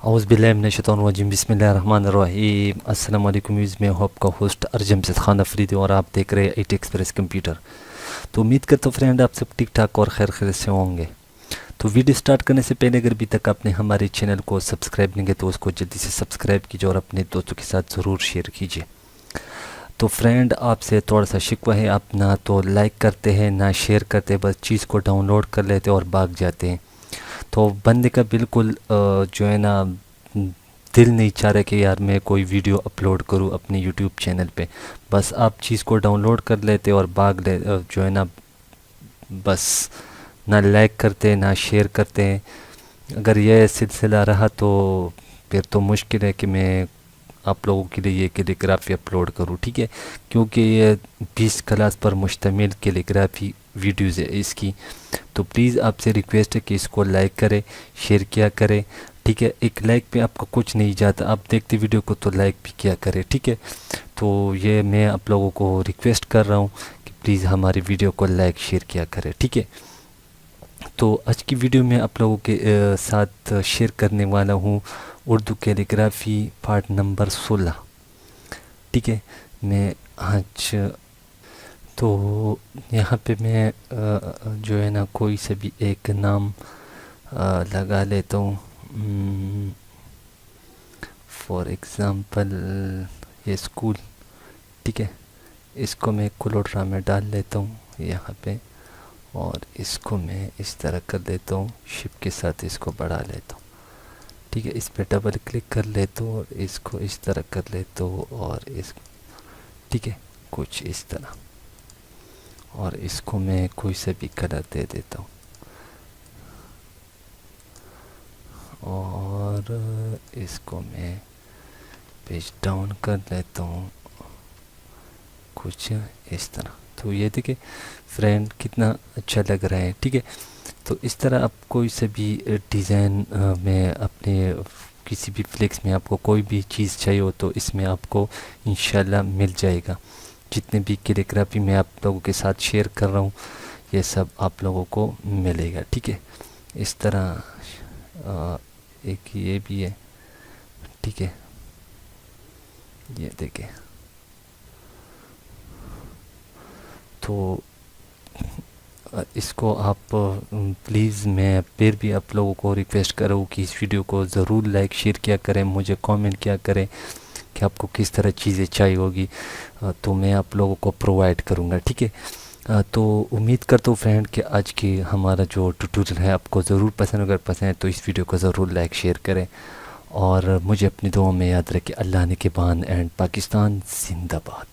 औज़ुबिल्लाहिमिनश्शैतानिर्रजीम बिस्मिल्लाहिर्रहमानिर्रहीम। अस्सलाम वालेकुम व्यूज़, मैं हूं आपका होस्ट अर्जम खान अफरीदी और आप देख रहे हैं ITexpress कंप्यूटर। तो उम्मीद करता हूँ फ्रेंड आप सब ठीक ठाक और खैर खैर से होंगे। तो वीडियो स्टार्ट करने से पहले अगर अभी तक आपने हमारे चैनल को सब्सक्राइब नहीं किया तो उसको जल्दी से सब्सक्राइब कीजिए और अपने दोस्तों के साथ ज़रूर शेयर कीजिए। तो फ्रेंड आपसे थोड़ा सा शिकवा है, आप ना तो लाइक करते हैं ना शेयर करते, बस चीज़ को डाउनलोड कर लेते और भाग जाते हैं। तो बंदे का बिल्कुल जो है ना दिल नहीं चाह रहा कि यार मैं कोई वीडियो अपलोड करूं अपने यूट्यूब चैनल पे। बस आप चीज़ को डाउनलोड कर लेते और भाग ले जो है ना बस ना लाइक करते ना शेयर करते हैं। अगर यह सिलसिला रहा तो फिर तो मुश्किल है कि मैं आप लोगों के लिए ये कैलीग्राफी अपलोड करूं, ठीक है, क्योंकि ये 20 क्लास पर मुश्तमिल कैलीग्राफी वीडियोज़ है इसकी। तो प्लीज़ आपसे रिक्वेस्ट है कि इसको लाइक करें, शेयर किया करें, ठीक है। एक लाइक पे आपको कुछ नहीं जाता, आप देखते वीडियो को तो लाइक भी किया करें, ठीक है। तो ये मैं आप लोगों को रिक्वेस्ट कर रहा हूँ कि प्लीज़ हमारी वीडियो को लाइक शेयर किया करें, ठीक है। तो आज की वीडियो में आप लोगों के साथ शेयर करने वाला हूँ उर्दू कैलीग्राफी पार्ट नंबर 16, ठीक है। मैं आज तो यहाँ पे मैं जो है ना कोई से भी एक नाम लगा लेता हूँ। फॉर एग्ज़ाम्पल ये स्कूल, ठीक है, इसको मैं कोलोट्रा में डाल लेता हूँ यहाँ पे और इसको मैं इस तरह कर देता हूँ, शिप के साथ इसको बढ़ा लेता हूँ, ठीक है। इस पर डबल क्लिक कर लेता हूँ और इसको इस तरह कर लेता हूँ और इस, ठीक है, कुछ इस तरह, और इसको मैं कोई से भी कलर दे देता हूँ और इसको मैं पेज डाउन कर लेता हूँ कुछ इस तरह। तो ये देखिए फ्रेंड कितना अच्छा लग रहा है, ठीक है। तो इस तरह आप कोई से भी डिज़ाइन में अपने किसी भी फ्लेक्स में आपको कोई भी चीज़ चाहिए हो तो इसमें आपको इंशाल्लाह मिल जाएगा। जितने भी कैलीग्राफी मैं आप लोगों के साथ शेयर कर रहा हूँ ये सब आप लोगों को मिलेगा, ठीक है। इस तरह एक ये भी है, ठीक है, ये देखें। तो इसको आप प्लीज़ मैं फिर भी आप लोगों को रिक्वेस्ट करूँ कि इस वीडियो को ज़रूर लाइक शेयर किया करें, मुझे कमेंट किया करें कि आपको किस तरह चीज़ें चाहिए होगी, तो मैं आप लोगों को प्रोवाइड करूँगा, ठीक है। तो उम्मीद करता हूँ फ्रेंड कि आज की हमारा जो ट्यूटोरियल है आपको ज़रूर पसंद, अगर पसंद है तो इस वीडियो को ज़रूर लाइक शेयर करें और मुझे अपनी दुआ में याद रखें। अल्लाह ने के बान एंड पाकिस्तान जिंदाबाद।